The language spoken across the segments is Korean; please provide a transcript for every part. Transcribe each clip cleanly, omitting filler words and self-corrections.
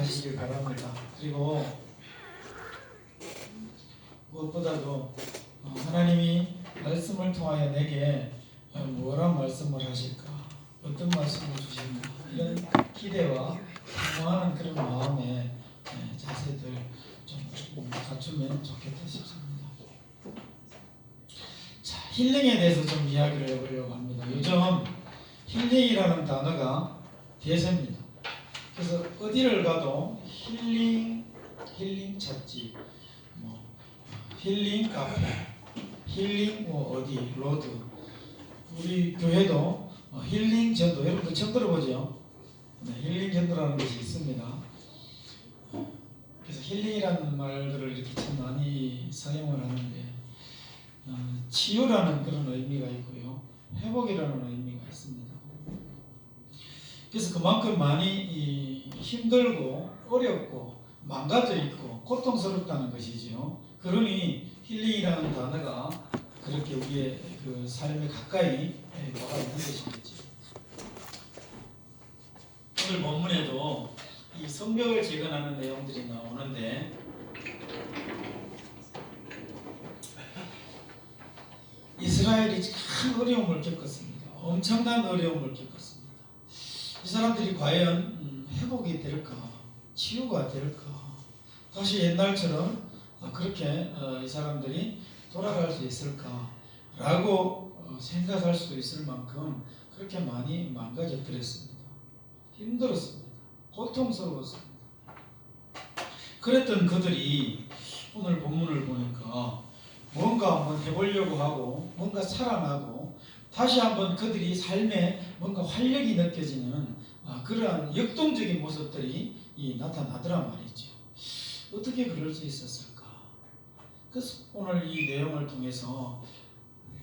하시길 바랍니다. 그리고 무엇보다도 하나님이 말씀을 통하여 내게 뭐란 말씀을 하실까, 어떤 말씀을 주실까, 이런 기대와 사모하는 그런 마음의 자세들 좀 갖추면 좋겠다 싶습니다. 자, 힐링에 대해서 좀 이야기를 해보려고 합니다. 요즘 힐링이라는 단어가 대세입니다. 그래서 어디를 가도 힐링 찻집, 힐링 카페, 힐링 어디 로드, 우리 교회도 힐링 전도, 여러분들 처음 들어보죠? 네, 힐링 전도라는 것이 있습니다. 그래서 힐링이라는 말들을 이렇게 참 많이 사용을 하는데 치유라는 그런 의미가 있고요, 회복이라는 의미가 있습니다. 그래서 그만큼 많이 힘들고 어렵고 망가져 있고 고통스럽다는 것이지요. 그러니 힐링이라는 단어가 그렇게 우리의 그 삶에 가까이 와가 있는 것이겠죠. 오늘 본문에도 이 성벽을 재건하는 내용들이 나오는데, 이스라엘이 큰 어려움을 겪었습니다. 엄청난 어려움을 겪었습니다. 이 사람들이 과연 회복이 될까, 치유가 될까, 다시 옛날처럼 그렇게 이 사람들이 돌아갈 수 있을까 라고 생각할 수 있을 만큼 그렇게 많이 망가져버렸습니다. 힘들었습니다. 고통스러웠습니다. 그랬던 그들이 오늘 본문을 보니까 뭔가 한번 해보려고 하고 뭔가 살아나고 다시 한번 그들이 삶에 뭔가 활력이 느껴지는 그러한 역동적인 모습들이 나타나더란 말이죠. 어떻게 그럴 수 있었을까? 그래서 오늘 이 내용을 통해서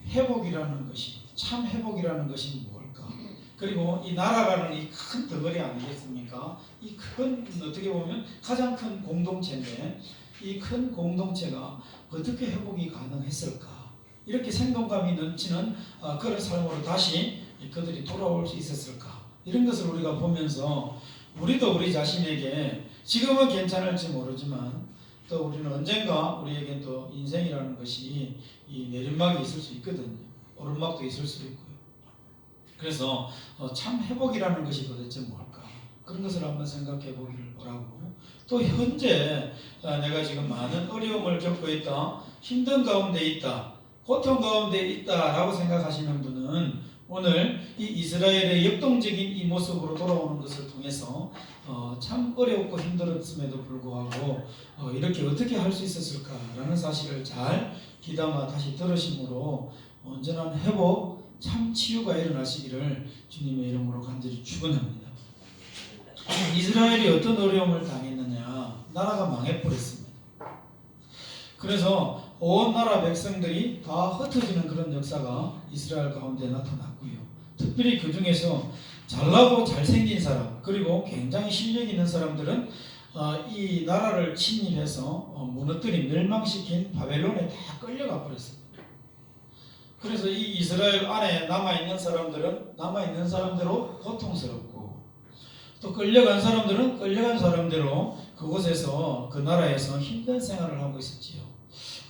회복이라는 것이, 참 회복이라는 것이 뭘까? 그리고 이 나라라는 이 큰 덩어리 아니겠습니까? 이 큰, 어떻게 보면 가장 큰 공동체인데 이 큰 공동체가 어떻게 회복이 가능했을까? 이렇게 생동감이 넘치는 그런 삶으로 다시 그들이 돌아올 수 있었을까? 이런 것을 우리가 보면서 우리도 우리 자신에게 지금은 괜찮을지 모르지만 또 우리는 언젠가 우리에게 또 인생이라는 것이 이 내리막이 있을 수 있거든요. 오르막도 있을 수 있고요. 그래서 참 회복이라는 것이 도대체 뭘까? 그런 것을 한번 생각해 보기를 바라고, 또 현재 내가 지금 많은 어려움을 겪고 있다, 힘든 가운데 있다, 고통 가운데 있다라고 생각하시는 분은 오늘 이 이스라엘의 역동적인 이 모습으로 돌아오는 것을 통해서 참 어렵고 힘들었음에도 불구하고 이렇게 어떻게 할 수 있었을까라는 사실을 잘 귀담아 다시 들으심으로 온전한 회복, 참 치유가 일어나시기를 주님의 이름으로 간절히 축원합니다. 이스라엘이 어떤 어려움을 당했느냐? 나라가 망해버렸습니다. 그래서 온 나라 백성들이 다 흩어지는 그런 역사가 이스라엘 가운데 나타났고요. 특별히 그 중에서 잘나고 잘생긴 사람, 그리고 굉장히 실력 있는 사람들은 이 나라를 침입해서 무너뜨린, 멸망시킨 바벨론에 다 끌려가 버렸습니다. 그래서 이 이스라엘 안에 남아있는 사람들은 남아있는 사람대로 고통스럽고, 또 끌려간 사람들은 끌려간 사람대로 그곳에서, 그 나라에서 힘든 생활을 하고 있었지요.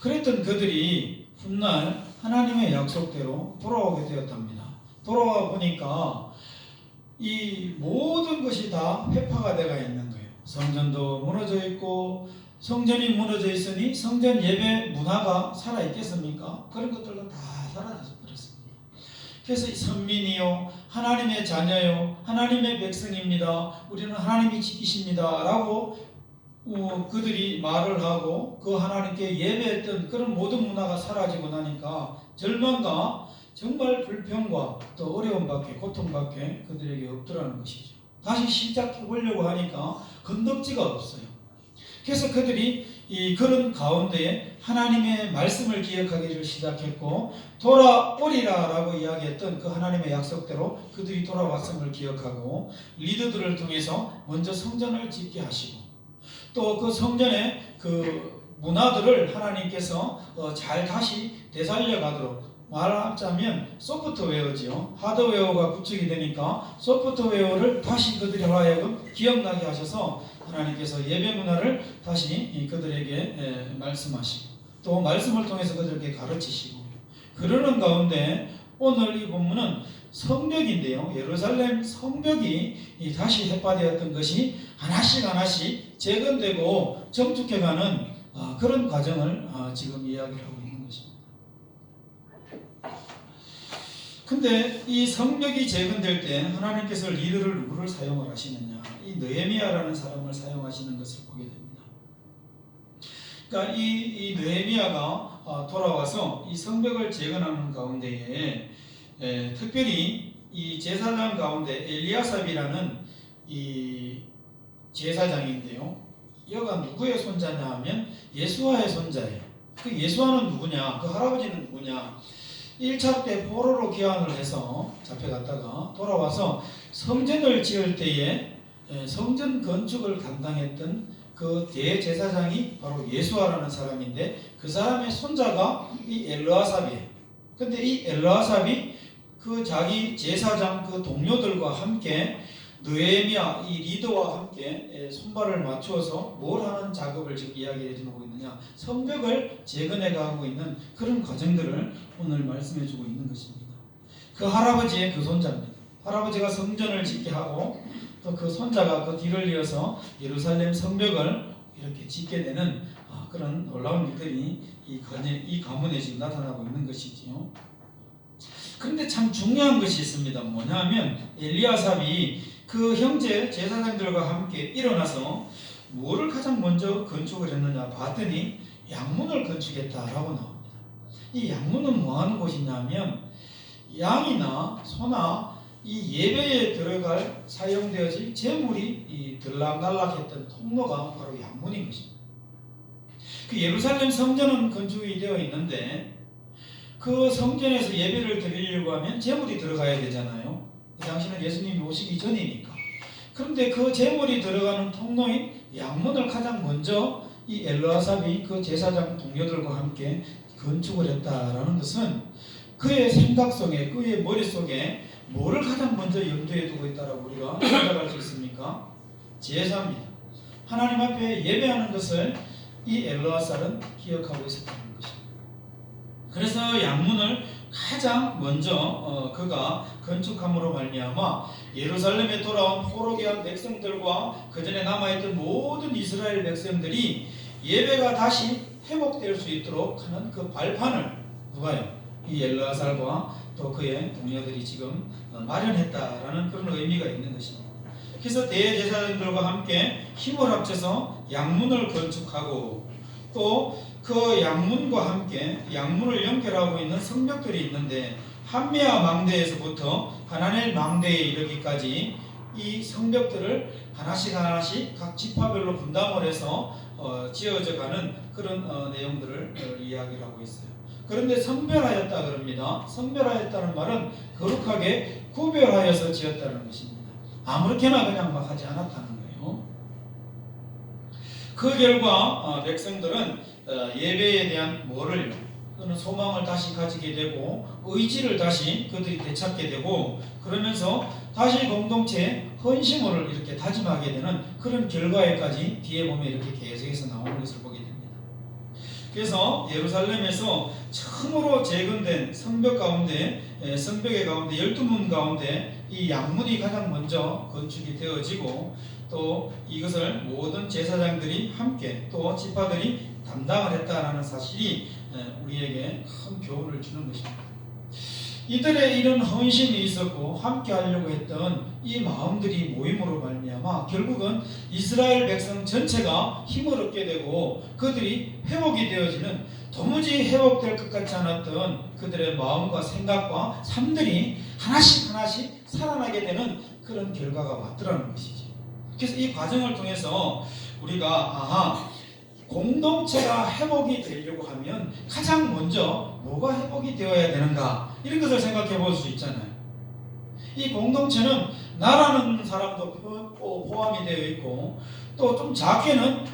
그랬던 그들이 훗날 하나님의 약속대로 돌아오게 되었답니다. 돌아와 보니까 이 모든 것이 다 회파가 되어 있는 거예요. 성전도 무너져 있고, 성전이 무너져 있으니 성전 예배 문화가 살아있겠습니까? 그런 것들도 다 사라져 버렸습니다. 그래서 이 선민이요, 하나님의 자녀요, 하나님의 백성입니다, 우리는 하나님이 지키십니다 라고 그들이 말을 하고 그 하나님께 예배했던 그런 모든 문화가 사라지고 나니까 절망과 정말 불평과 또 어려움밖에, 고통밖에 그들에게 없더라는 것이죠. 다시 시작해 보려고 하니까 건덕지가 없어요. 그래서 그들이 그런 가운데 하나님의 말씀을 기억하기를 시작했고, 돌아오리라 라고 이야기했던 그 하나님의 약속대로 그들이 돌아왔음을 기억하고, 리더들을 통해서 먼저 성전을 짓게 하시고, 또 그 성전의 그 문화들을 하나님께서 잘 다시 되살려 가도록, 말하자면 소프트웨어지요. 하드웨어가 구축이 되니까 소프트웨어를 다시 그들이 하여금 기억나게 하셔서 하나님께서 예배 문화를 다시 그들에게 말씀하시고 또 말씀을 통해서 그들에게 가르치시고 그러는 가운데 오늘 이 본문은 성벽인데요. 예루살렘 성벽이 다시 해파되었던 것이 하나씩 하나씩 재건되고 정축해가는 그런 과정을 지금 이야기를 하고 있는 것입니다. 근데 이 성벽이 재건될 때 하나님께서 리더를 누구를 사용을 하시느냐? 이 느헤미야라는 사람을 사용하시는 것을 보게 됩니다. 그러니까 이 느헤미야가 돌아와서 이 성벽을 재건하는 가운데에 특별히 이 제사장 가운데 엘리야삽이라는 이 제사장인데요. 여가 누구의 손자냐 하면 예수와의 손자예요. 그 예수와는 누구냐? 그 할아버지는 누구냐? 1차 때 포로로 귀환을 해서 잡혀갔다가 돌아와서 성전을 지을 때에 성전 건축을 감당했던 그 대제사장이 바로 예수아라는 사람인데 그 사람의 손자가 이 엘르아삽이에요. 근데 이 엘르아삽이 그 자기 제사장 그 동료들과 함께 느헤미야 이 리더와 함께 손발을 맞추어서 뭘 하는 작업을 지금 이야기해 주고 있느냐, 성벽을 재건해 가고 있는 그런 과정들을 오늘 말씀해 주고 있는 것입니다. 그 할아버지의 그 손자입니다. 할아버지가 성전을 짓게 하고 또 그 손자가 그 뒤를 이어서 예루살렘 성벽을 이렇게 짓게 되는 그런 놀라운 일들이 이 가문에 지금 나타나고 있는 것이지요. 그런데 참 중요한 것이 있습니다. 뭐냐면 엘리야삽이 그 형제 제사장들과 함께 일어나서 뭐를 가장 먼저 건축을 했느냐 봤더니 양문을 건축했다라고 나옵니다. 이 양문은 뭐 하는 곳이냐면 양이나 소나 이 예배에 들어갈 사용되어질 제물이 이 들락날락했던 통로가 바로 양문인 것입니다. 그 예루살렘 성전은 건축이 되어 있는데 그 성전에서 예배를 드리려고 하면 제물이 들어가야 되잖아요. 그 당시는 예수님이 오시기 전이니까. 그런데 그 제물이 들어가는 통로인 양문을 가장 먼저 이 엘르아삽이 그 제사장 동료들과 함께 건축을 했다라는 것은 그의 생각 속에, 그의 머릿속에 뭐를 가장 먼저 염두에 두고 있다라고 우리가 생각할 수 있습니까? 제사입니다. 하나님 앞에 예배하는 것을 이 엘르아삽은 기억하고 있었다는 것입니다. 그래서 양문을 가장 먼저 그가 건축함으로 말미암아 예루살렘에 돌아온 포로기한 백성들과 그 전에 남아있던 모든 이스라엘 백성들이 예배가 다시 회복될 수 있도록 하는 그 발판을 누가요? 이 엘르아살과 또 그의 동료들이 지금 마련했다라는 그런 의미가 있는 것입니다. 그래서 대제사장들과 함께 힘을 합쳐서 양문을 건축하고 또 그 양문과 함께 양문을 연결하고 있는 성벽들이 있는데 한미아 망대에서부터 하나넬 망대에 이르기까지 이 성벽들을 하나씩 하나씩 각 지파별로 분담을 해서 지어져 가는 그런 내용들을 이야기를 하고 있어요. 그런데 성별하였다 그럽니다. 성별하였다는 말은 거룩하게 구별하여서 지었다는 것입니다. 아무렇게나 그냥 막 하지 않았다는 거예요. 그 결과 백성들은 예배에 대한 뭐를 또는 소망을 다시 가지게 되고 의지를 다시 그들이 되찾게 되고 그러면서 다시 공동체에 헌신을 이렇게 다짐하게 되는 그런 결과에까지 뒤에 보면 이렇게 계속해서 나오는 것을 보게 됩니다. 그래서 예루살렘에서 처음으로 재건된 성벽 가운데 성벽의 가운데 12문 가운데 이 양문이 가장 먼저 건축이 되어지고 또 이것을 모든 제사장들이 함께 또 지파들이 담당을 했다라는 사실이 우리에게 큰 교훈을 주는 것입니다. 이들의 이런 헌신이 있었고 함께 하려고 했던 이 마음들이 모임으로 말미암아 결국은 이스라엘 백성 전체가 힘을 얻게 되고 그들이 회복이 되어지는 도무지 회복될 것 같지 않았던 그들의 마음과 생각과 삶들이 하나씩 하나씩 살아나게 되는 그런 결과가 왔더라는 것이지. 그래서 이 과정을 통해서 우리가 공동체가 회복이 되려고 하면 가장 먼저 뭐가 회복이 되어야 되는가 이런 것을 생각해 볼 수 있잖아요. 이 공동체는 나라는 사람도 포함이 되어 있고 또 좀 작게는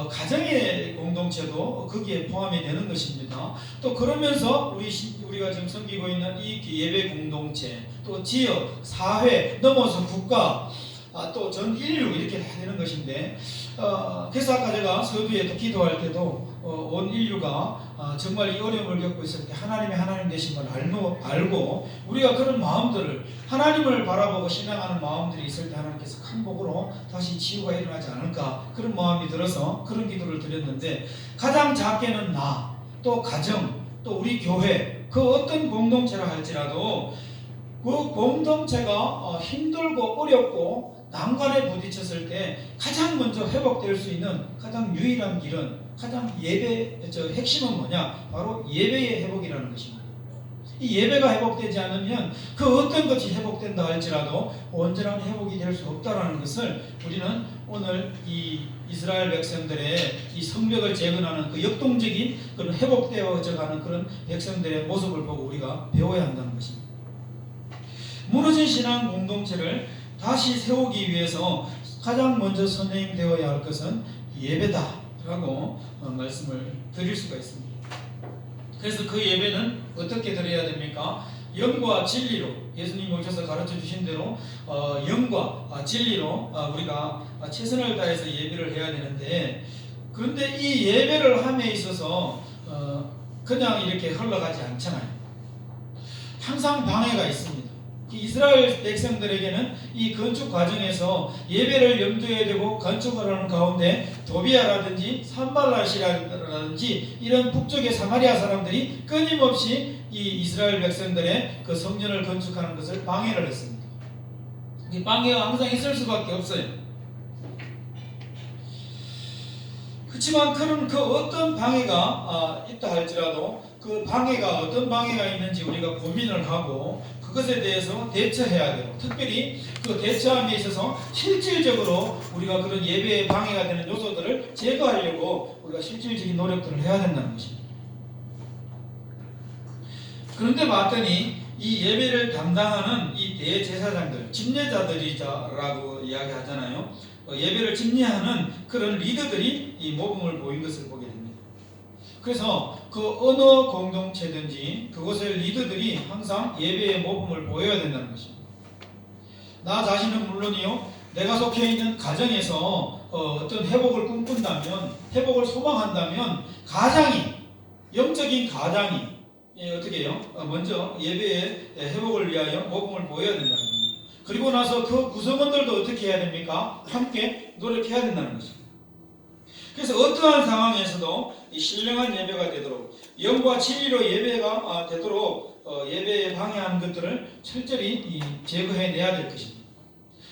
가정의 공동체도 거기에 포함이 되는 것입니다. 또 그러면서 우리가 지금 섬기고 있는 이 예배 공동체 또 지역, 사회, 넘어서 국가 또 전 인류 이렇게 다 되는 것인데 그래서 아까 제가 서두에 또 기도할 때도 온 인류가 정말 이 어려움을 겪고 있을 때 하나님의 하나님 되신 걸 알고 우리가 그런 마음들을 하나님을 바라보고 신앙하는 마음들이 있을 때 하나님께서 큰 복으로 다시 치유가 일어나지 않을까 그런 마음이 들어서 그런 기도를 드렸는데 가장 작게는 나, 또 가정, 또 우리 교회 그 어떤 공동체라 할지라도 그 공동체가 힘들고 어렵고 난관에 부딪혔을 때 가장 먼저 회복될 수 있는 가장 유일한 길은 가장 핵심은 뭐냐? 바로 예배의 회복이라는 것입니다. 이 예배가 회복되지 않으면 그 어떤 것이 회복된다 할지라도 온전한 회복이 될 수 없다라는 것을 우리는 오늘 이 이스라엘 백성들의 이 성벽을 재건하는 그 역동적인 그런 회복되어져 가는 그런 백성들의 모습을 보고 우리가 배워야 한다는 것입니다. 무너진 신앙 공동체를 다시 세우기 위해서 가장 먼저 선행되어야 할 것은 예배다라고 말씀을 드릴 수가 있습니다. 그래서 그 예배는 어떻게 드려야 됩니까? 영과 진리로 예수님이 오셔서 가르쳐 주신 대로 영과 진리로 우리가 최선을 다해서 예배를 해야 되는데 그런데 이 예배를 함에 있어서 그냥 이렇게 흘러가지 않잖아요. 항상 방해가 있습니다. 이스라엘 백성들에게는 이 건축 과정에서 예배를 염두에 두고 건축을 하는 가운데 도비아라든지 산발랏이라든지 이런 북쪽의 사마리아 사람들이 끊임없이 이 이스라엘 백성들의 그 성전을 건축하는 것을 방해를 했습니다. 이 방해가 항상 있을 수밖에 없어요. 그렇지만 그런 그 어떤 방해가 있다 할지라도 그 방해가 어떤 방해가 있는지 우리가 고민을 하고 그것에 대해서 대처해야 돼요. 특별히 그 대처함에 있어서 실질적으로 우리가 그런 예배에 방해가 되는 요소들을 제거하려고 우리가 실질적인 노력들을 해야 된다는 것입니다. 그런데 봤더니 이 예배를 담당하는 이 대제사장들, 집례자들이라고 이야기하잖아요. 예배를 집례하는 그런 리더들이 이 모범을 보인 것을 보게 됩니다. 그래서 그 어느 공동체든지 그곳의 리더들이 항상 예배의 모범을 보여야 된다는 것입니다. 나 자신은 물론이요, 내가 속해 있는 가정에서 어떤 회복을 꿈꾼다면, 회복을 소망한다면 가장이, 영적인 가장이 어떻게 해요? 먼저 예배의 회복을 위하여 모범을 보여야 된다는 겁니다. 그리고 나서 그 구성원들도 어떻게 해야 됩니까? 함께 노력해야 된다는 것입니다. 그래서 어떠한 상황에서도 이 신령한 예배가 되도록 영과 진리로 예배가 되도록 예배에 방해하는 것들을 철저히 제거해내야 될 것입니다.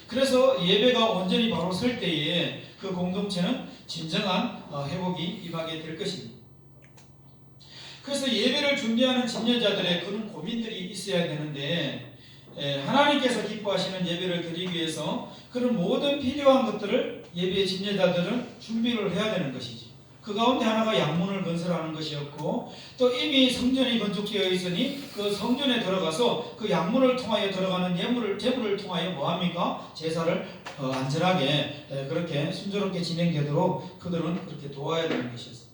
그래서 예배가 온전히 바로 설 때에 그 공동체는 진정한 회복이 임하게 될 것입니다. 그래서 예배를 준비하는 집례자들의 그런 고민들이 있어야 되는데 하나님께서 기뻐하시는 예배를 드리기 위해서 그런 모든 필요한 것들을 예배의 집례자들은 준비를 해야 되는 것이지. 그 가운데 하나가 양문을 건설하는 것이었고 또 이미 성전이 건축되어 있으니 그 성전에 들어가서 그 양문을 통하여 들어가는 제물을 통하여 뭐합니까? 제사를 안전하게 그렇게 순조롭게 진행되도록 그들은 그렇게 도와야 되는 것이었습니다.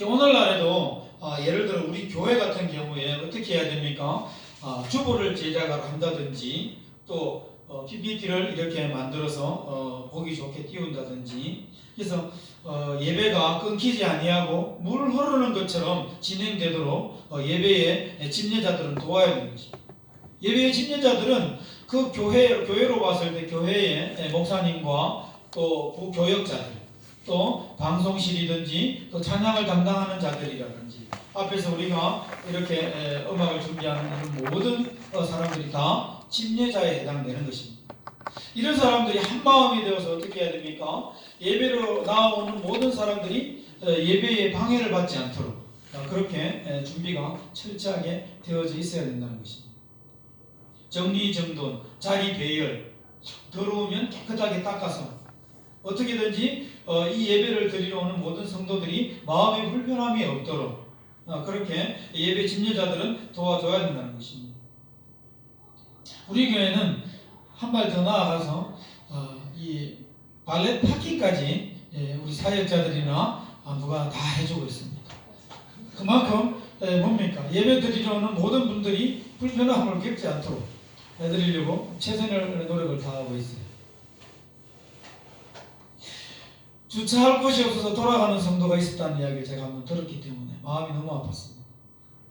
오늘날에도 예를 들어 우리 교회 같은 경우에 어떻게 해야 됩니까? 주보를 제작을 한다든지 또 PPT를 이렇게 만들어서 보기 좋게 띄운다든지 그래서 예배가 끊기지 아니하고 물 흐르는 것처럼 진행되도록 예배의 집례자들은 도와야 되는 것입니다. 예배의 집례자들은 그 교회로 봤을 때 교회의 목사님과 또 부교역자들 또 방송실이든지 또 찬양을 담당하는 자들이라든지 앞에서 우리가 이렇게 음악을 준비하는 모든 사람들이 다 집례자에 해당되는 것입니다. 이런 사람들이 한 마음이 되어서 어떻게 해야 됩니까? 예배로 나오는 모든 사람들이 예배에 방해를 받지 않도록 그렇게 준비가 철저하게 되어져 있어야 된다는 것입니다. 정리정돈, 자리 배열, 더러우면 깨끗하게 닦아서 어떻게든지 이 예배를 드리러 오는 모든 성도들이 마음의 불편함이 없도록 그렇게 예배 집례자들은 도와줘야 된다는 것입니다. 우리 교회는 한 발 더 나아가서 이 발렛 파킹까지 우리 사역자들이나 누가 다 해주고 있습니다. 그만큼 뭡니까? 예배 드리러 오는 모든 분들이 불편함을 겪지 않도록 해드리려고 최선의 노력을 다하고 있어요. 주차할 곳이 없어서 돌아가는 성도가 있었다는 이야기를 제가 한번 들었기 때문에 마음이 너무 아팠습니다.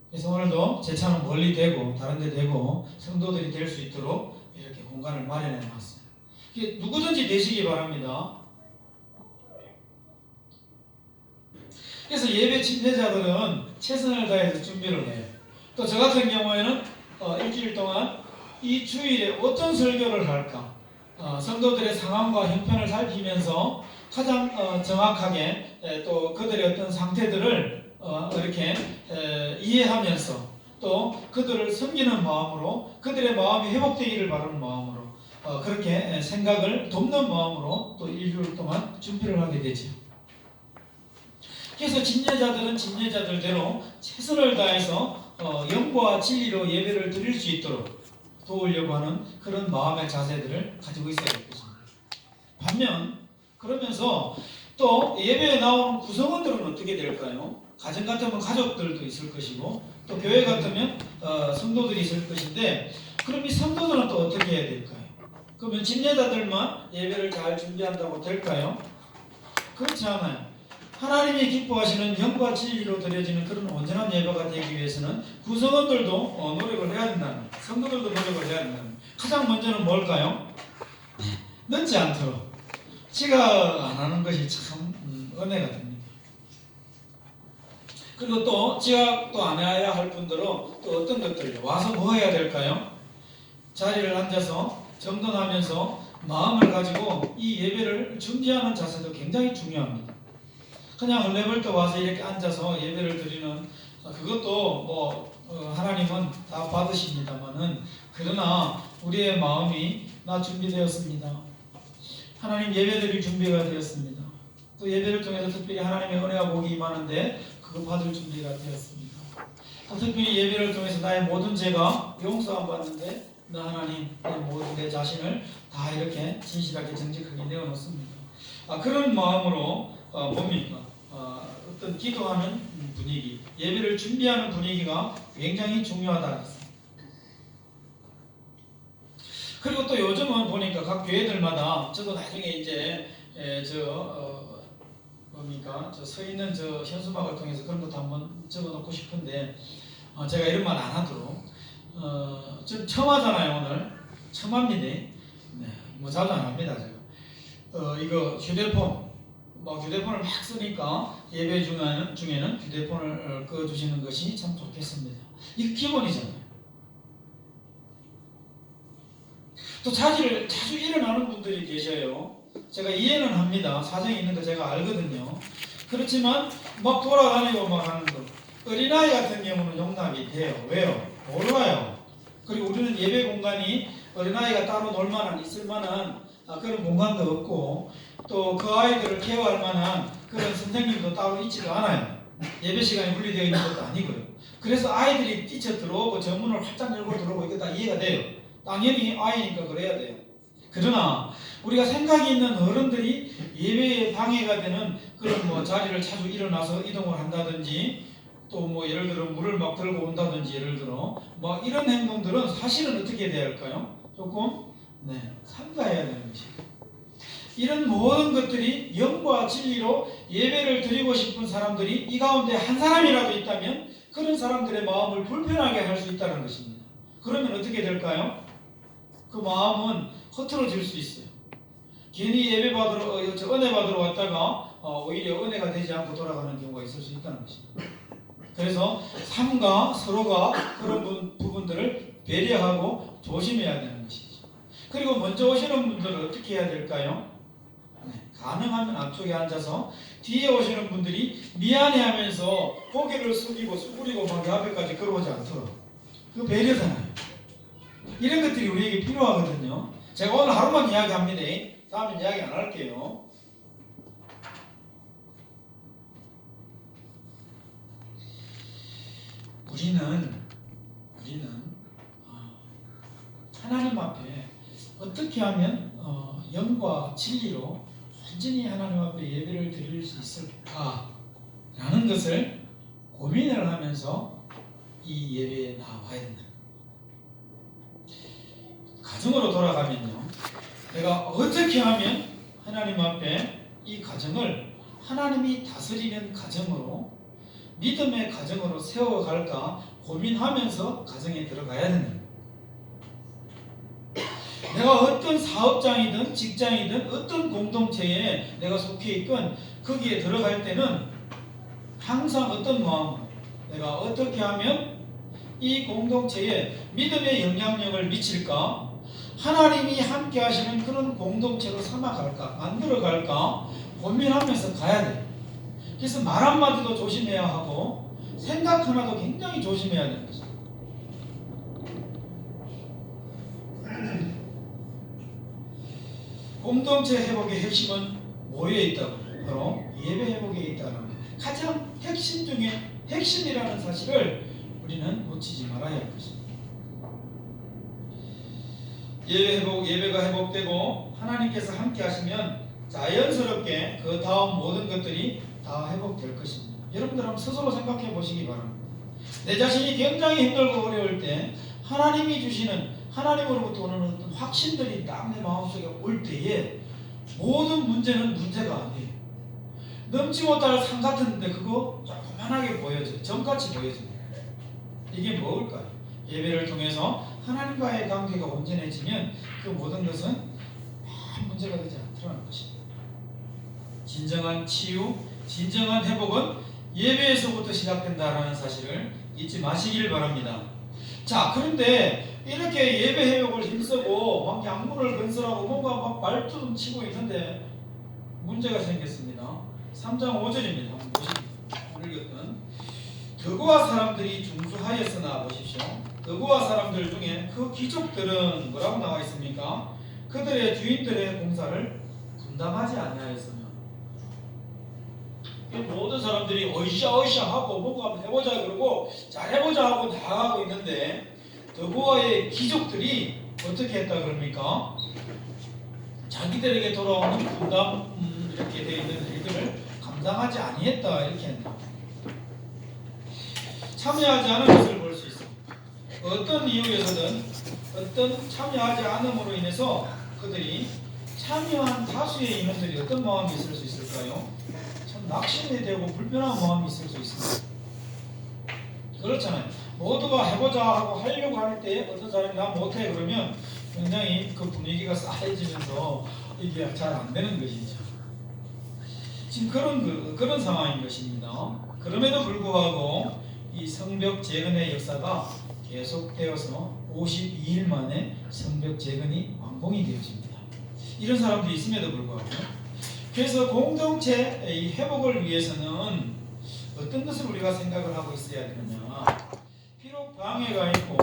그래서 오늘도 제 차는 멀리 대고 다른 데 대고 성도들이 될 수 있도록 이렇게 공간을 마련해 놨어요. 누구든지 되시기 바랍니다. 그래서 예배 침례자들은 최선을 다해서 준비를 해요. 또 저 같은 경우에는 일주일 동안 이 주일에 어떤 설교를 할까, 성도들의 상황과 형편을 살피면서 가장 정확하게 또 그들의 어떤 상태들을 이렇게 이해하면서 또 그들을 섬기는 마음으로, 그들의 마음이 회복되기를 바라는 마음으로 그렇게 생각을 돕는 마음으로 또 일주일 동안 준비를 하게 되죠. 그래서 침례자들은 침례자들대로 최선을 다해서 영과 진리로 예배를 드릴 수 있도록 도우려고 하는 그런 마음의 자세들을 가지고 있어야 될 것입니다. 반면 그러면서 또 예배에 나오는 구성원들은 어떻게 될까요? 가정 같으면 가족들도 있을 것이고 또 교회 같으면 성도들이 있을 것인데, 그럼 이 성도들은 또 어떻게 해야 될까요? 그러면 침례자들만 예배를 잘 준비한다고 될까요? 그렇지 않아요. 하나님이 기뻐하시는 영과 진리로 드려지는 그런 온전한 예배가 되기 위해서는 구성원들도 노력을 해야 된다는 거예요. 성도들도 노력을 해야 된다는 거예요. 가장 먼저는 뭘까요? 늦지 않도록 지각 안 하는 것이 참 은혜가 됩니다. 그리고 또 지각도 안 해야 할 분들은 또 어떤 것들이요? 와서 뭐 해야 될까요? 자리를 앉아서 정돈하면서 마음을 가지고 이 예배를 준비하는 자세도 굉장히 중요합니다. 그냥 헐레벌떡 와서 이렇게 앉아서 예배를 드리는 그것도 뭐 하나님은 다 받으십니다만은, 그러나 우리의 마음이 나 준비되었습니다. 하나님 예배드릴 준비가 되었습니다. 또 예배를 통해서 특별히 하나님의 은혜와 복이 임하는데 그거 받을 준비가 되었습니다. 또 특별히 예배를 통해서 나의 모든 죄가 용서함 받는데 나 하나님 내 자신을 다 이렇게 진실하게 정직하게 내어놓습니다. 그런 마음으로 뭡니까? 어떤 기도하는 분위기, 예배를 준비하는 분위기가 굉장히 중요하다. 그리고 또 요즘은 보니까 각 교회들마다, 저도 나중에 이제 저 서 있는 저 현수막을 통해서 그런 것도 한번 적어놓고 싶은데, 제가 이런 말 안 하도록 좀 처음 하잖아요. 오늘 처음 합니다. 네, 뭐 자주 안 합니다. 제가 이거 휴대폰을 막 쓰니까 예배 중에는 휴대폰을 꺼주시는 것이 참 좋겠습니다. 이게 기본이잖아요. 또 자주 일어나는 분들이 계셔요. 제가 이해는 합니다. 사정이 있는 거 제가 알거든요. 그렇지만 막 돌아다니고 막 하는 거, 어린아이 같은 경우는 용납이 돼요. 왜요? 몰라요. 그리고 우리는 예배 공간이 어린아이가 따로 놀만한, 있을만한 그런 공간도 없고, 또 그 아이들을 케어할 만한 그런 선생님도 따로 있지도 않아요. 예배 시간이 분리되어 있는 것도 아니고요. 그래서 아이들이 뛰쳐 들어오고 정문을 활짝 열고 들어오고 이거 다 이해가 돼요. 당연히 아이니까 그래야 돼요. 그러나 우리가 생각이 있는 어른들이 예배에 방해가 되는 그런 뭐 자리를 자주 일어나서 이동을 한다든지, 또 뭐 예를 들어 물을 막 들고 온다든지, 예를 들어 뭐 이런 행동들은 사실은 어떻게 돼야 할까요? 조금 삼가해야 되는 것이에요. 이런 모든 것들이 영과 진리로 예배를 드리고 싶은 사람들이 이 가운데 한 사람이라도 있다면 그런 사람들의 마음을 불편하게 할 수 있다는 것입니다. 그러면 어떻게 될까요? 그 마음은 흐트러질 수 있어요. 괜히 예배 받으러 은혜 받으러 왔다가 오히려 은혜가 되지 않고 돌아가는 경우가 있을 수 있다는 것입니다. 그래서 삶과 서로가 그런 부분들을 배려하고 조심해야 되는 것이죠. 그리고 먼저 오시는 분들은 어떻게 해야 될까요? 가능하면 앞쪽에 앉아서 뒤에 오시는 분들이 미안해하면서 고개를 숙이고 수그리고 막 앞에까지 걸어오지 않도록, 그 배려잖아요. 이런 것들이 우리에게 필요하거든요. 제가 오늘 하루만 이야기합니다. 다음엔 이야기 안 할게요. 우리는 하나님 앞에 어떻게 하면 영과 진리로 완전히 하나님 앞에 예배를 드릴 수 있을까라는 것을 고민을 하면서 이 예배에 나와야 된다. 가정으로 돌아가면요, 내가 어떻게 하면 하나님 앞에 이 가정을 하나님이 다스리는 가정으로, 믿음의 가정으로 세워갈까 고민하면서 가정에 들어가야 된다. 내가 어떤 사업장이든 직장이든 어떤 공동체에 내가 속해 있건 거기에 들어갈 때는 항상 어떤 마음, 내가 어떻게 하면 이 공동체에 믿음의 영향력을 미칠까, 하나님이 함께 하시는 그런 공동체로 삼아갈까, 만들어갈까 고민하면서 가야 돼. 그래서 말 한마디도 조심해야 하고 생각 하나도 굉장히 조심해야 되는 거죠. 공동체 회복의 핵심은 뭐에 있다고? 바로 예배 회복에 있다는 것. 가장 핵심 중에 핵심이라는 사실을 우리는 놓치지 말아야 할 것입니다. 예배가 회복되고 하나님께서 함께 하시면 자연스럽게 그 다음 모든 것들이 다 회복될 것입니다. 여러분들 한번 스스로 생각해 보시기 바랍니다. 내 자신이 굉장히 힘들고 어려울 때 하나님이 주시는, 하나님으로부터 오는 어떤 확신들이 딱 내 마음속에 올 때에 모든 문제는 문제가 아니에요. 넘지 못할 산 같은데 그거 조그만하게 보여져요. 점같이 보여져요. 이게 뭘까요? 예배를 통해서 하나님과의 관계가 온전해지면 그 모든 것은 문제가 되지 않더라는 것입니다. 진정한 치유, 진정한 회복은 예배에서부터 시작된다라는 사실을 잊지 마시기를 바랍니다. 자, 그런데 이렇게 예배 회복을 힘쓰고 막 약물을 건설하고 뭔가 막 말투 치고 있는데 문제가 생겼습니다. 3장 5절입니다. 한번 보시겠습니다. 드고아 사람들이 중수하였으나, 보십시오. 드고아 사람들 중에 그 귀족들은 뭐라고 나와 있습니까? 그들의 주인들의 공사를 분담하지 아니하였으며. 모든 사람들이 어이샤 하고 뭔가 한번 해보자 그러고 잘해보자 하고 나가고 있는데 드고아의 귀족들이 어떻게 했다 그럽니까? 자기들에게 돌아오는 분담 이렇게 되어 있는 일들을 감당하지 아니했다 이렇게 한다. 참여하지 않은 것을 볼 수 있습니다. 어떤 이유에서든 어떤 참여하지 않음으로 인해서 그들이 참여한 다수의 인원들이 어떤 마음이 있을 수 있을까요? 참 낙심이 되고 불편한 마음이 있을 수 있습니다. 그렇잖아요. 모두가 해보자 하고 하려고 할 때 어떤 사람이 나 못해 그러면 굉장히 그 분위기가 싸해지면서 이게 잘 안 되는 것이죠. 지금 그런 상황인 것입니다. 그럼에도 불구하고 이 성벽 재건의 역사가 계속되어서 52일 만에 성벽 재건이 완공이 되어집니다. 이런 사람들이 있음에도 불구하고, 그래서 공동체의 회복을 위해서는 어떤 것을 우리가 생각을 하고 있어야 되느냐. 비록 방해가 있고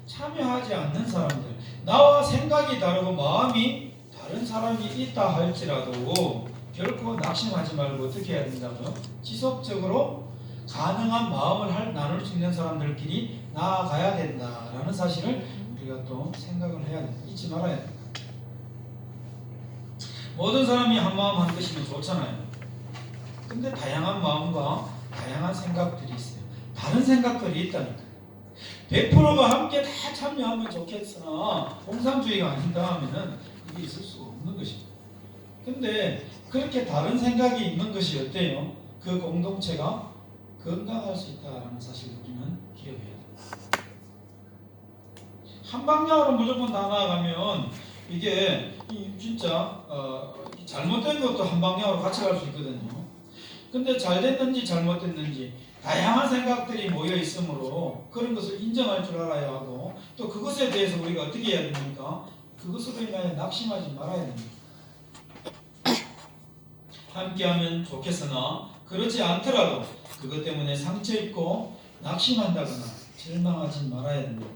참여하지 않는 사람들, 나와 생각이 다르고 마음이 다른 사람이 있다 할지라도 결코 낙심하지 말고 어떻게 해야 된다고요? 지속적으로 가능한 마음을 나눌 수 있는 사람들끼리 나아가야 된다라는 사실을 우리가 또 생각을 해야 됩니다. 잊지 말아야 됩니다. 모든 사람이 한 마음 한 뜻이면 좋잖아요. 근데 다양한 마음과 다양한 생각들이 있어요. 다른 생각들이 있다니까. 100%가 함께 다 참여하면 좋겠으나 공산주의가 아닌가 하면은 이게 있을 수가 없는 것입니다. 근데 그렇게 다른 생각이 있는 것이 어때요? 그 공동체가 건강할 수 있다는 사실을 우리는 기억해야 됩니다. 한 방향으로 무조건 다 나아가면 이게 진짜 잘못된 것도 한 방향으로 같이 갈 수 있거든요. 근데 잘 됐는지 잘못됐는지 다양한 생각들이 모여 있으므로 그런 것을 인정할 줄 알아야 하고, 또 그것에 대해서 우리가 어떻게 해야 됩니까? 그것으로 인하여 낙심하지 말아야 됩니다. 함께하면 좋겠으나 그렇지 않더라도 그것 때문에 상처 입고 낙심한다거나 절망하지 말아야 됩니다.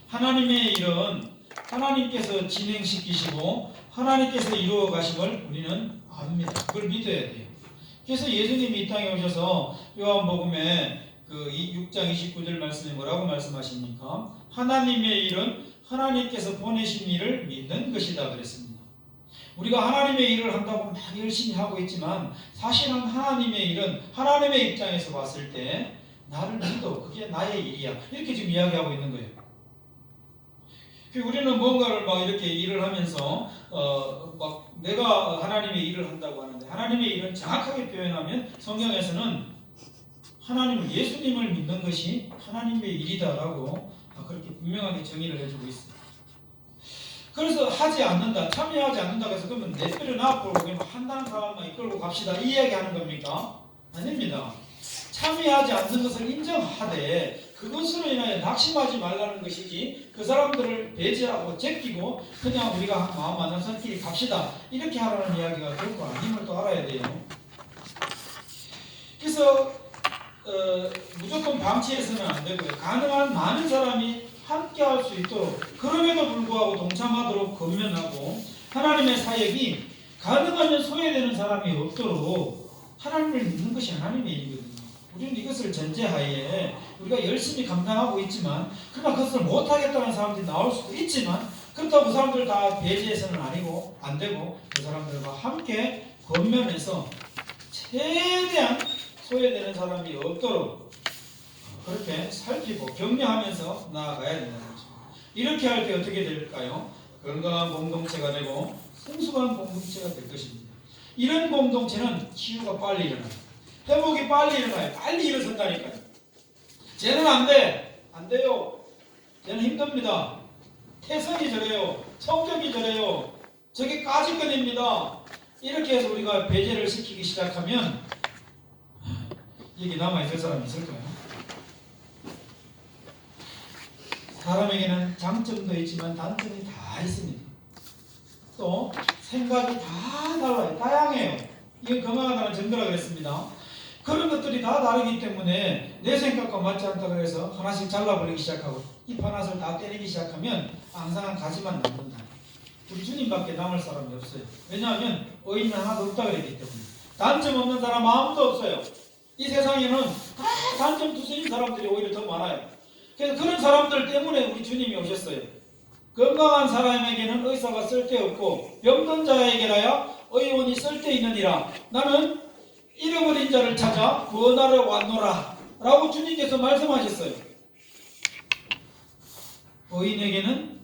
하나님의 일은 하나님께서 진행시키시고 하나님께서 이루어 가심을 우리는 압니다. 그걸 믿어야 돼요. 그래서 예수님이 이 땅에 오셔서 요한복음에 그 6장 29절 말씀에 뭐라고 말씀하십니까? 하나님의 일은 하나님께서 보내신 일을 믿는 것이다 그랬습니다. 우리가 하나님의 일을 한다고 막 열심히 하고 있지만 사실은 하나님의 일은 하나님의 입장에서 봤을 때 나를 믿어, 그게 나의 일이야, 이렇게 지금 이야기하고 있는 거예요. 우리는 뭔가를 막 이렇게 일을 하면서 막 내가 하나님의 일을 한다고 하는데, 하나님의 일은 정확하게 표현하면 성경에서는 하나님을, 예수님을 믿는 것이 하나님의 일이다라고 그렇게 분명하게 정의를 해주고 있습니다. 그래서 하지 않는다, 참여하지 않는다 해서 그러면 내 뼈를 앞으로 한다는 사람만 이끌고 갑시다 이 이야기하는 겁니까? 아닙니다. 참여하지 않는 것을 인정하되 그것으로 인하여 낙심하지 말라는 것이지, 그 사람들을 배제하고 제끼고 그냥 우리가 마음 맞는 선끼리 갑시다 이렇게 하라는 이야기가 결코 아님을 또 알아야 돼요. 그래서 무조건 방치해서는 안 되고요. 가능한 많은 사람이 함께 할 수 있도록, 그럼에도 불구하고 동참하도록 권면하고, 하나님의 사역이 가능하면 소외되는 사람이 없도록 하나님을 믿는 것이 하나님의 일이거든요. 우리는 이것을 전제하에 우리가 열심히 감당하고 있지만, 그러나 그것을 못하겠다는 사람들이 나올 수도 있지만, 그렇다고 그 사람들 다 배제해서는 아니고 안 되고, 그 사람들과 함께 권면해서 최대한 소외되는 사람이 없도록 그렇게 살피고 격려하면서 나아가야 된다는 거죠. 이렇게 할 때 어떻게 될까요? 건강한 공동체가 되고 성숙한 공동체가 될 것입니다. 이런 공동체는 치유가 빨리 일어나요. 회복이 빨리 일어나요. 빨리 일어선다니까요. 쟤는 안 돼. 안 돼요. 쟤는 힘듭니다. 태성이 저래요. 성격이 저래요. 저게 까짓건입니다. 이렇게 해서 우리가 배제를 시키기 시작하면 여기 남아있을 사람이 있을까요? 사람에게는 장점도 있지만 단점이 다 있습니다. 또 생각이 다 달라요. 다양해요. 이건 건강하다는 증거라 그랬습니다. 그런 것들이 다 다르기 때문에 내 생각과 맞지 않다고 해서 하나씩 잘라버리기 시작하고 잎 하나씩 다 때리기 시작하면 앙상한 가지만 남는다. 우리 주님밖에 남을 사람이 없어요. 왜냐하면 의인은 하나도 없다 그랬기 때문에. 단점 없는 사람 아무도 없어요. 이 세상에는 다 단점 두성인 사람들이 오히려 더 많아요. 그래서 그런 사람들 때문에 우리 주님이 오셨어요. 건강한 사람에게는 의사가 쓸데없고 병든 자에게라야 의원이 쓸데있느니라. 나는 잃어버린 자를 찾아 구원하러 왔노라 라고 주님께서 말씀하셨어요. 의인에게는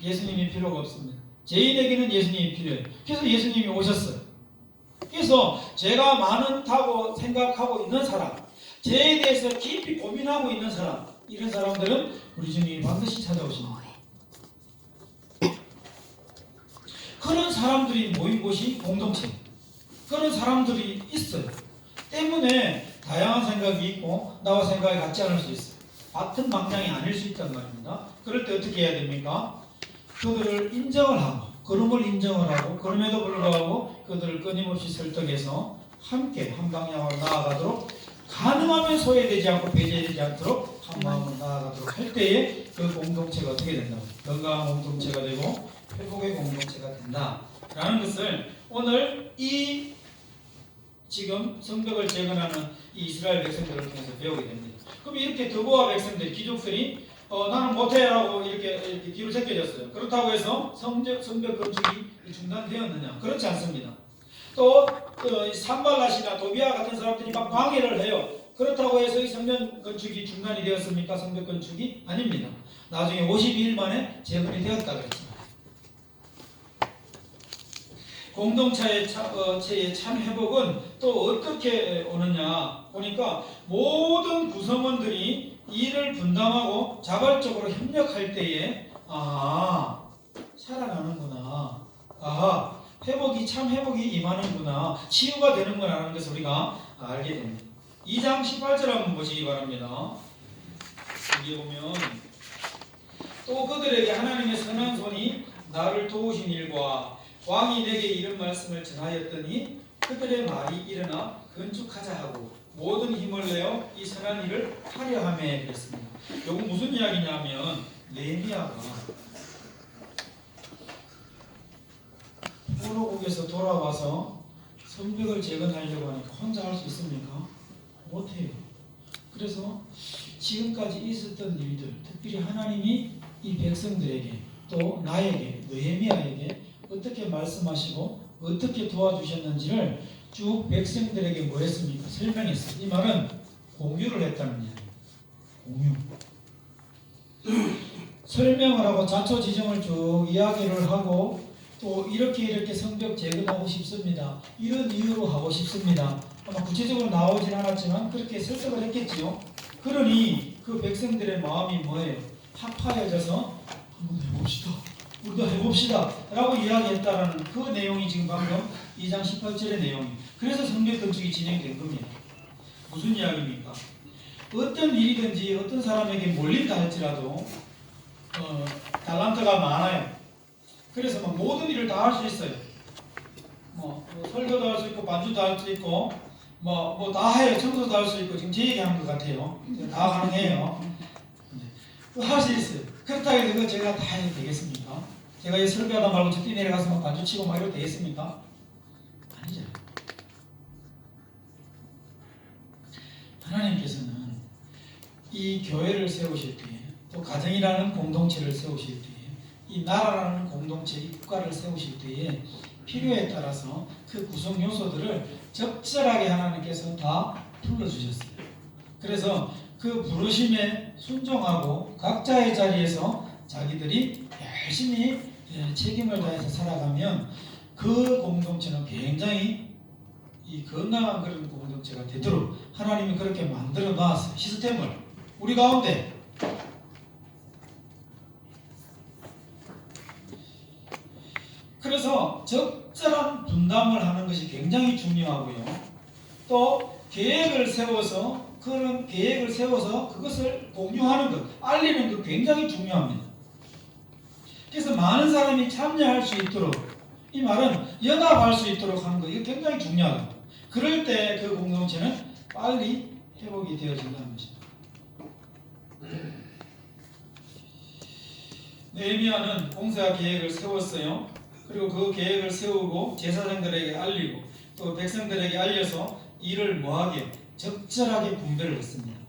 예수님이 필요가 없습니다. 죄인에게는 예수님이 필요해요. 그래서 예수님이 오셨어요. 그래서 죄가 많다고 생각하고 있는 사람, 죄에 대해서 깊이 고민하고 있는 사람, 이런 사람들은 우리 주님이 반드시 찾아오십니다. 그런 사람들이 모인 곳이 공동체, 그런 사람들이 있어요. 때문에 다양한 생각이 있고 나와 생각이 같지 않을 수 있어요. 같은 방향이 아닐 수 있단 말입니다. 그럴 때 어떻게 해야 됩니까? 그들을 인정을 하고, 그름을 인정을 하고, 그럼에도 불구하고 그들을 끊임없이 설득해서 함께 한 방향으로 나아가도록, 가능하면 소외되지 않고 배제되지 않도록 한 마음으로 나아가도록 할 때에 그 공동체가 어떻게 된다고? 건강한 공동체가 되고 회복의 공동체가 된다라는 것을 오늘 이 지금 성벽을 재건하는 이 이스라엘 백성들을 통해서 배우게 됩니다. 그럼 이렇게 드보아 백성들, 귀족들이 나는 못해라고 이렇게 뒤로 제껴졌어요. 그렇다고 해서 성벽 건축이 중단되었느냐? 그렇지 않습니다. 또 산발랏이나 도비아 같은 사람들이 막 방해를 해요. 그렇다고 해서 이 성전 건축이 중단이 되었습니까? 성벽 건축이 아닙니다. 나중에 52일 만에 재건이 되었다 그랬습니다. 공동체의 참 회복은 또 어떻게 오느냐 보니까 모든 구성원들이 일을 분담하고 자발적으로 협력할 때에 살아나는구나. 참 회복이 임하는구나. 치유가 되는구나라는 것을 우리가 알게 됩니다. 2장 18절 한번 보시기 바랍니다. 여기 보면 또 그들에게 하나님의 선한 손이 나를 도우신 일과 왕이 내게 이런 말씀을 전하였더니 그들의 말이 일어나 건축하자 하고 모든 힘을 내어 이 선한 일을 하려 하매 그랬습니다. 이건 무슨 이야기냐면 느헤미야가 포로국에서 돌아와서 성벽을 재건하려고 하니까 혼자 할 수 있습니까? 못해요. 그래서 지금까지 있었던 일들, 특별히 하나님이 이 백성들에게 또 나에게, 느헤미야에게 어떻게 말씀하시고 어떻게 도와주셨는지를 쭉 백성들에게 뭐 했습니까? 설명했어요. 이 말은 공유를 했다는 이야기예요. 공유. 설명을 하고 자초지종을 쭉 이야기를 하고 또 이렇게 성벽 재건하고 싶습니다. 이런 이유로 하고 싶습니다. 아마 구체적으로 나오진 않았지만 그렇게 설득을 했겠지요. 그러니 그 백성들의 마음이 뭐예요? 합하여져서 한번 해봅시다. 우리도 해봅시다. 라고 이야기했다라는 그 내용이 지금 방금 2장 18절의 내용이에요. 그래서 성벽 건축이 진행된 겁니다. 무슨 이야기입니까? 어떤 일이든지 어떤 사람에게 몰린다 할지라도 달란트가 많아요. 그래서 모든 일을 다 할 수 있어요. 설교도 할 수 있고 반주도 할 수 있고 다 해요. 청소도 할 수 있고 지금 제 얘기하는 것 같아요. 다 가능해요. 할 수 있어요. 그렇다고 해서 제가 다 해도 되겠습니까? 제가 이 설교하다 말고 저 뛰내려가서 막 반주 치고 막 이러도 되겠습니까? 아니죠. 하나님께서는 이 교회를 세우실 때에 또 가정이라는 공동체를 세우실 때에 이 나라라는 공동체, 이 국가를 세우실 때에 필요에 따라서 그 구성 요소들을 적절하게 하나님께서 다 불러주셨어요. 그래서 그 부르심에 순종하고 각자의 자리에서 자기들이 열심히 책임을 다해서 살아가면 그 공동체는 굉장히 이 건강한 그런 공동체가 되도록 하나님이 그렇게 만들어 놨어요. 시스템을 우리 가운데. 그래서 적절한 분담을 하는 것이 굉장히 중요하고요. 또 계획을 세워서 그것을 공유하는 것, 알리는 것 굉장히 중요합니다. 그래서 많은 사람이 참여할 수 있도록, 이 말은 연합할 수 있도록 하는 것, 이거 굉장히 중요하다. 그럴 때 그 공동체는 빨리 회복이 되어진다는 것입니다. 느헤미야는 공사 계획을 세웠어요. 그리고 그 계획을 세우고 제사장들에게 알리고 또 백성들에게 알려서 일을 뭐하게 적절하게 분배를 했습니다.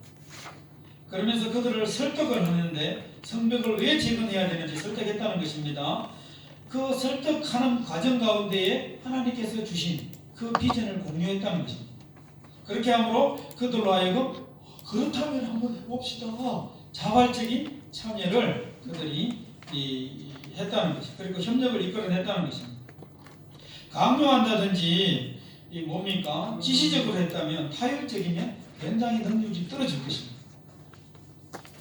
그러면서 그들을 설득을 하는데 성벽을 왜 재건해야 되는지 설득했다는 것입니다. 그 설득하는 과정 가운데에 하나님께서 주신 그 비전을 공유했다는 것입니다. 그렇게 함으로 그들로 하여금 그렇다면 한번 해봅시다. 자발적인 참여를 그들이 했다는 것이, 그리고 협력을 이끌어냈다는 것입니다. 강요한다든지 뭡니까? 지시적으로 했다면, 타율적이면 굉장히 능률이 떨어질 것입니다.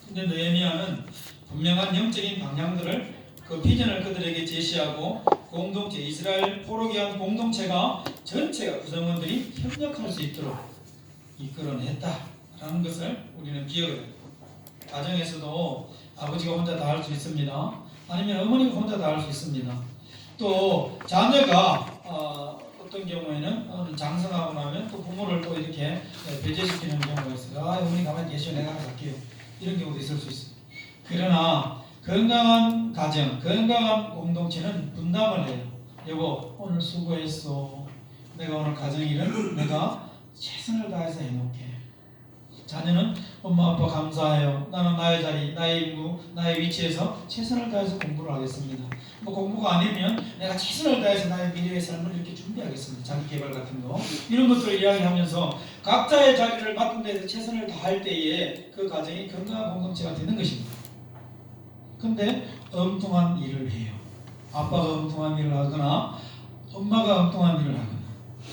근데 느헤미야는 분명한 영적인 방향들을 그 비전을 그들에게 제시하고 공동체, 이스라엘 포로기한 공동체가 전체가 구성원들이 협력할 수 있도록 이끌어냈다라는 것을 우리는 기억해야 됩니다. 가정에서도 아버지가 혼자 다 할 수 있습니다. 아니면 어머니가 혼자 다 할 수 있습니다. 또 자녀가 어떤 경우에는 장성하고 나면 또 부모를 또 이렇게 배제시키는 경우가 있어요. 어머니 가만히 계시오, 내가 갈게요. 이런 경우도 있을 수 있어요. 그러나 건강한 가정, 건강한 공동체는 분담을 해요. 여보, 오늘 수고했어. 내가 오늘 가정일은 내가 최선을 다해서 해놓게. 자녀는 엄마 아빠 감사해요. 나는 나의 자리, 나의 임무, 나의 위치에서 최선을 다해서 공부를 하겠습니다. 공부가 아니면 내가 최선을 다해서 나의 미래의 삶을 이렇게 준비하겠습니다. 자기 개발 같은 거 이런 것들을 이야기하면서 각자의 자리를 맡은 데서 최선을 다할 때에 그 가정이 건강한 공동체가 되는 것입니다. 근데 엉뚱한 일을 해요. 아빠가 엉뚱한 일을 하거나 엄마가 엉뚱한 일을 하거나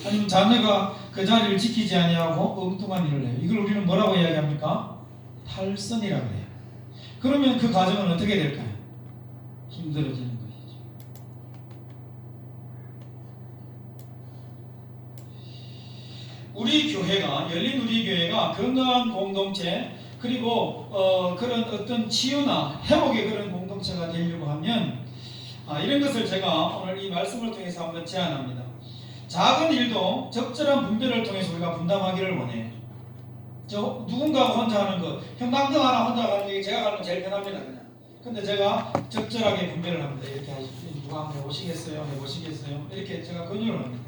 아니면 자녀가 그 자리를 지키지 아니하고 엉뚱한 일을 해요. 이걸 우리는 뭐라고 이야기합니까? 탈선이라고 해요. 그러면 그 가정은 어떻게 될까요? 힘들어지는 것이죠. 우리 교회가, 열린 우리 교회가 건강한 공동체 그리고 그런 어떤 치유나 회복의 그런 공동체가 되려고 하면 이런 것을 제가 오늘 이 말씀을 통해서 한번 제안합니다. 작은 일도 적절한 분배를 통해서 우리가 분담하기를 원해요. 누군가가 혼자 하는 것, 형광등 하나 혼자 가는 게 제가 가는 게 제일 편합니다. 그냥. 근데 제가 적절하게 분배를 합니다. 이렇게 하시죠. 누가 한번 해보시겠어요? 해보시겠어요? 이렇게 제가 권유를 합니다.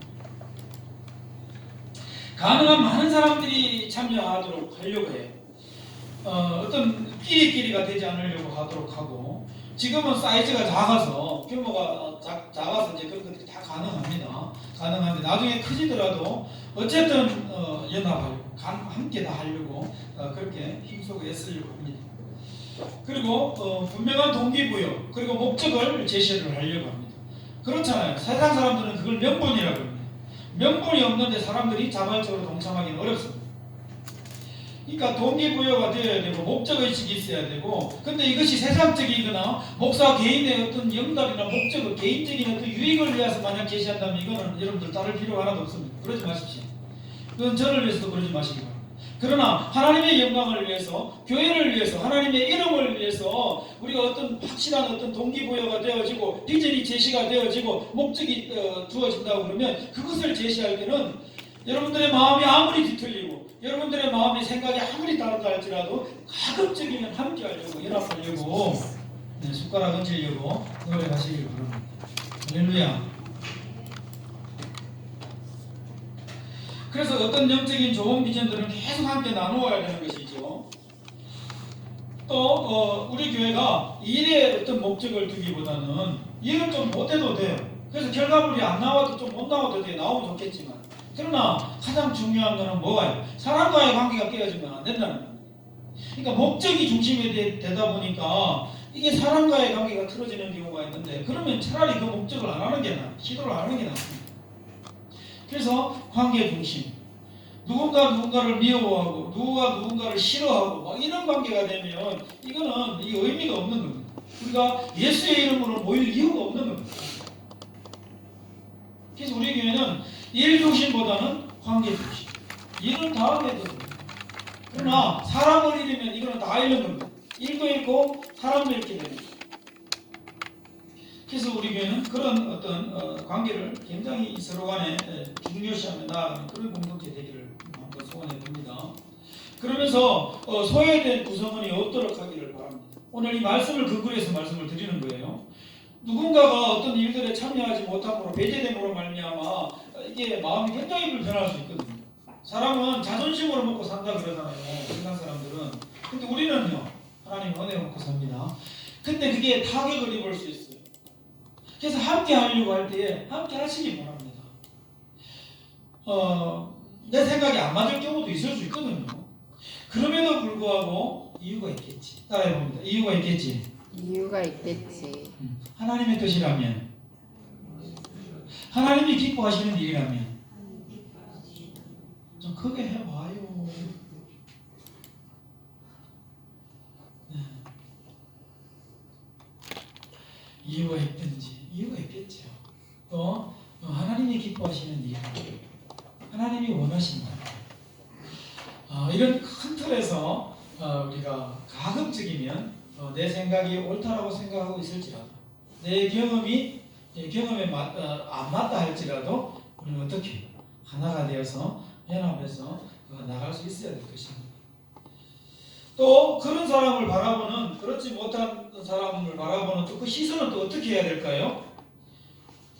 가능한 많은 사람들이 참여하도록 하려고 해요. 어떤 끼리끼리가 되지 않으려고 하도록 하고, 지금은 사이즈가 작아서 규모가 작아서 이제 그런 것들이 다 가능한데 나중에 커지더라도 어쨌든 연합하려고 함께 다 하려고 그렇게 힘쓰고 애쓰려고 합니다. 그리고 분명한 동기부여 그리고 목적을 제시를 하려고 합니다. 그렇잖아요. 세상 사람들은 그걸 명분이라고 합니다. 명분이 없는데 사람들이 자발적으로 동참하기는 어렵습니다. 그러니까 동기부여가 되어야 되고 목적의식이 있어야 되고, 근데 이것이 세상적이거나 목사 개인의 어떤 영달이나 목적을 개인적인 어떤 유익을 위해서 만약 제시한다면 이거는 여러분들 따를 필요가 하나도 없습니다. 그러지 마십시오. 그건 저를 위해서도 그러지 마시기 바랍니다. 그러나 하나님의 영광을 위해서, 교회를 위해서, 하나님의 이름을 위해서 우리가 어떤 확실한 어떤 동기부여가 되어지고 비전이 제시가 되어지고 목적이 주어진다고 그러면 그것을 제시할 때는 여러분들의 마음이 아무리 뒤틀리고 여러분들의 마음의 생각이 아무리 다르다 할지라도 가급적이면 함께하려고 연합하려고 숟가락 얹으려고 노력하시길 바랍니다. 할렐루야. 그래서 어떤 영적인 좋은 비전들은 계속 함께 나누어야 되는 것이죠. 또 우리 교회가 일에 어떤 목적을 두기보다는 일을 좀 못해도 돼요. 그래서 결과물이 안 나와도 좀 못 나와도 돼요. 나오면 좋겠지만. 그러나 가장 중요한 것은 뭐예요? 사람과의 관계가 깨어지면 안 된다는 겁니다. 그러니까 목적이 중심이 되다 보니까 이게 사람과의 관계가 틀어지는 경우가 있는데, 그러면 차라리 그 목적을 안 하는 게 나아요. 시도를 안 하는 게 낫습니다. 그래서 관계 중심, 누군가를 미워하고 누가 누군가를 싫어하고 막 이런 관계가 되면 이거는 이 의미가 없는 겁니다. 우리가 예수의 이름으로 모일 이유가 없는 겁니다. 그래서 우리 교회는 일 중심보다는 관계 중심. 일은 다음에 해도 됩니다. 그러나 사람을 잃으면 이거는 다 잃는 겁니다. 일도 잃고 사람도 잃게 됩니다. 그래서 우리 교회는 그런 어떤 관계를 굉장히 서로 간에 중요시하며 나아가는 그런 공동체 되기를 한번 소원해 봅니다. 그러면서 소외된 구성원이 없도록 하기를 바랍니다. 오늘 이 말씀을 근거해서 말씀을 드리는 거예요. 누군가가 어떤 일들에 참여하지 못함으로 배제됨으로 말미암아 이게 마음이 굉장히 불편할 수 있거든요. 사람은 자존심으로 먹고 산다 그러잖아요. 세상 사람들은. 근데 우리는요, 하나님 은혜로 먹고 삽니다. 근데 그게 타격을 입을 수 있어요. 그래서 함께 하려고 할 때에 함께 하시기 바랍니다. 내 생각이 안 맞을 경우도 있을 수 있거든요. 그럼에도 불구하고 이유가 있겠지. 따라해봅니다. 이유가 있겠지. 이유가 있겠지. 하나님의 뜻이라면, 하나님이 기뻐하시는 일이라면 좀 크게 해봐요. 네. 이유가 있든지 이유가 있겠죠. 또 하나님이 기뻐하시는 일, 하나님이 원하신다. 이런 큰 틀에서 우리가 가급적이면 내 생각이 옳다라고 생각하고 있을지라도, 내 경험에 안 맞다 할지라도 우리는 어떻게 하나가 되어서 연합해서 나갈 수 있어야 될 것입니다. 또 그런 사람을 바라보는, 그렇지 못한 사람을 바라보는 또 그 시선은 또 어떻게 해야 될까요?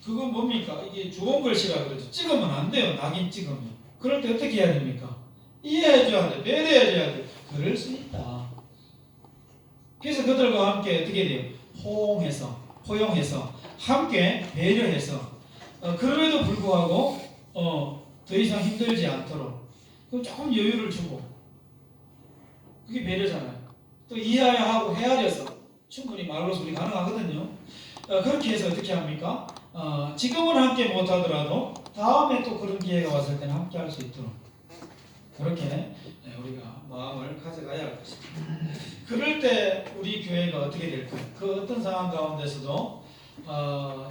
그건 뭡니까? 이게 좋은 글씨라 그러죠. 찍으면 안 돼요. 낙인 찍으면. 그럴 때 어떻게 해야 됩니까? 이해해줘야 돼. 배려해줘야 돼. 그럴 수 있다. 그래서 그들과 함께 어떻게 돼요? 포용해서 함께 배려해서 그럼에도 불구하고 더 이상 힘들지 않도록 그럼 조금 여유를 주고, 그게 배려잖아요. 또 이해하고 헤아려서 충분히 말로 소리 가능하거든요. 그렇게 해서 어떻게 합니까? 지금은 함께 못하더라도 다음에 또 그런 기회가 왔을 때는 함께 할 수 있도록 그렇게 우리가 마음을 가져가야 할 것입니다. 그럴 때 우리 교회가 어떻게 될까요? 그 어떤 상황 가운데서도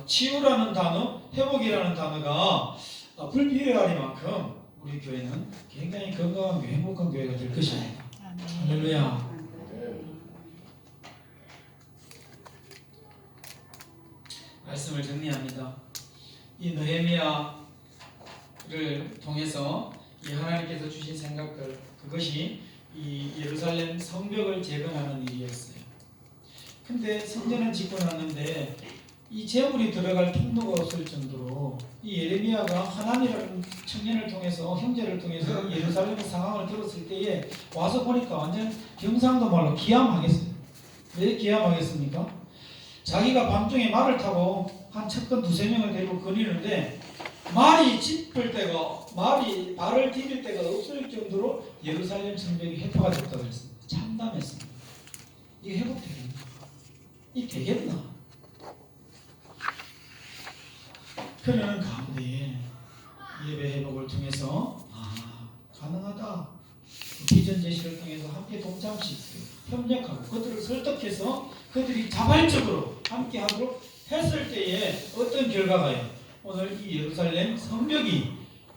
치유라는 단어, 회복이라는 단어가 불필요하리만큼 우리 교회는 굉장히 건강한 교회, 행복한 교회가 될 것입니다. 할렐루야. 말씀을 정리합니다. 이 느헤미야를 통해서 이 하나님께서 주신 생각들, 그것이 이 예루살렘 성벽을 재건하는 일이었어요. 근데 성전을 짓고 났는데 이 재물이 들어갈 통로가 없을 정도로 이 예레미야가 하나님이라는 청년을 통해서, 형제를 통해서 예루살렘의 상황을 들었을 때에 와서 보니까 완전 경상도 말로 기함하겠어요. 왜 기함하겠습니까? 자기가 밤중에 말을 타고 한 척근 2-3명을 데리고 거니는데 말이 발을 디딜 데가 없을 정도로 예루살렘 성벽이 회포가 됐다고 했습니다. 참담했습니다. 이게 회복되겠나? 이 되겠나? 그러는 가운데에 예배 회복을 통해서 가능하다. 비전 제시를 통해서 함께 동참시키고 협력하고 그들을 설득해서 그들이 자발적으로 함께 하도록 했을 때에 어떤 결과가요? 오늘 이 예루살렘 성벽이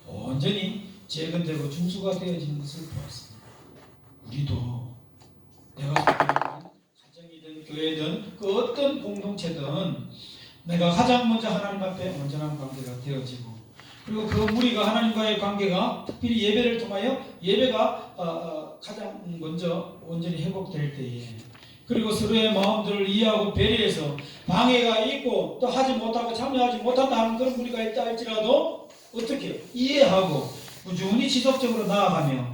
온전히 재건되고 중수가 되어지는 것을 보았습니다. 우리도 내가 속한 가정이든 교회든 그 어떤 공동체든 내가 가장 먼저 하나님 앞에 온전한 관계가 되어지고 그리고 그 무리가 하나님과의 관계가 특별히 예배를 통하여 예배가 가장 먼저 온전히 회복될 때에 그리고 서로의 마음들을 이해하고 배려해서 방해가 있고 또 하지 못하고 참여하지 못한다 하는 그런 무리가 있다 할지라도 어떻게 이해하고 꾸준히 지속적으로 나아가며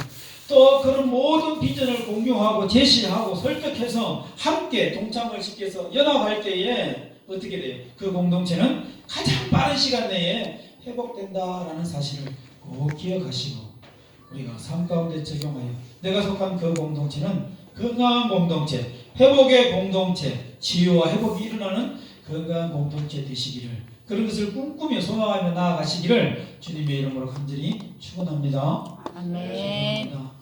또 그런 모든 비전을 공유하고 제시하고 설득해서 함께 동참을 시켜서 연합할 때에 어떻게 돼요? 그 공동체는 가장 빠른 시간 내에 회복된다라는 사실을 꼭 기억하시고 우리가 삶 가운데 적용하여 내가 속한 그 공동체는 건강한 공동체, 회복의 공동체, 치유와 회복이 일어나는 건강한 공동체 되시기를 그런 것을 꿈꾸며 소망하며 나아가시기를 주님의 이름으로 간절히 축원합니다. 아멘. 축원합니다.